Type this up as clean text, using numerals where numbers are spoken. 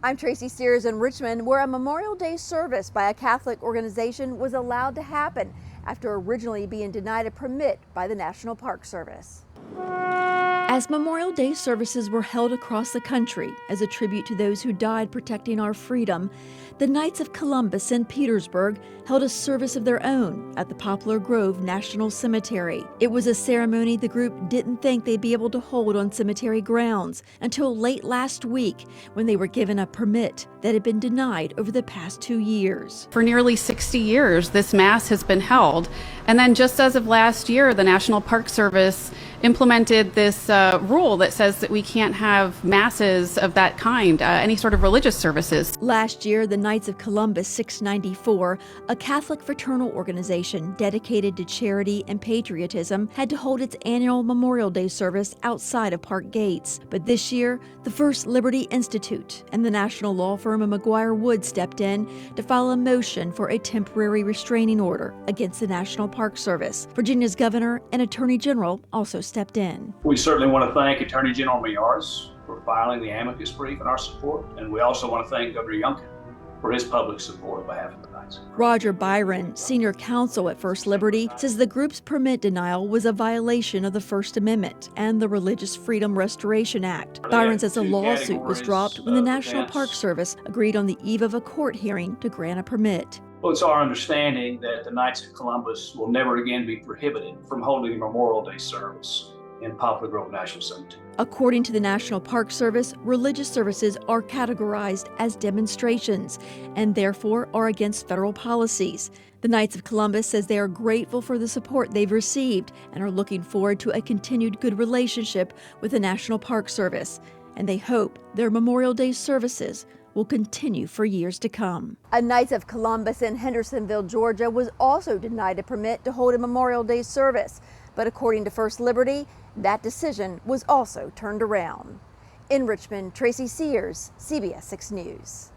I'm Tracy Sears in Richmond, where a Memorial Day service by a Catholic organization was allowed to happen after originally being denied a permit by the National Park Service. As Memorial Day services were held across the country as a tribute to those who died protecting our freedom, the Knights of Columbus in Petersburg held a service of their own at the Poplar Grove National Cemetery. It was a ceremony the group didn't think they'd be able to hold on cemetery grounds until late last week, when they were given a permit that had been denied over the past 2 years. For nearly 60 years, this Mass has been held. And then just as of last year, the National Park Service implemented this rule that says that we can't have masses of that kind, any sort of religious services. Last year, the Knights of Columbus 694, a Catholic fraternal organization dedicated to charity and patriotism, had to hold its annual Memorial Day service outside of park gates. But this year, the First Liberty Institute and the national law firm of McGuire Woods stepped in to file a motion for a temporary restraining order against the National Park Service. Virginia's governor and attorney general also stepped in. We certainly want to thank Attorney General Mears for filing the amicus brief in our support, and we also want to thank Governor Youngkin for his public support on behalf of the Knights. Roger Byron, senior counsel at First Liberty, says the group's permit denial was a violation of the First Amendment and the Religious Freedom Restoration Act. Byron says a lawsuit was dropped when the National Park Service agreed on the eve of a court hearing to grant a permit. Well, it's our understanding that the Knights of Columbus will never again be prohibited from holding a Memorial Day service in Poplar Grove National Cemetery. According to the National Park Service, religious services are categorized as demonstrations and therefore are against federal policies. The Knights of Columbus says they are grateful for the support they've received and are looking forward to a continued good relationship with the National Park Service. And they hope their Memorial Day services will continue for years to come. A Knights of Columbus in Hendersonville, Georgia was also denied a permit to hold a Memorial Day service. But according to First Liberty, that decision was also turned around. In Richmond, Tracy Sears, CBS 6 News.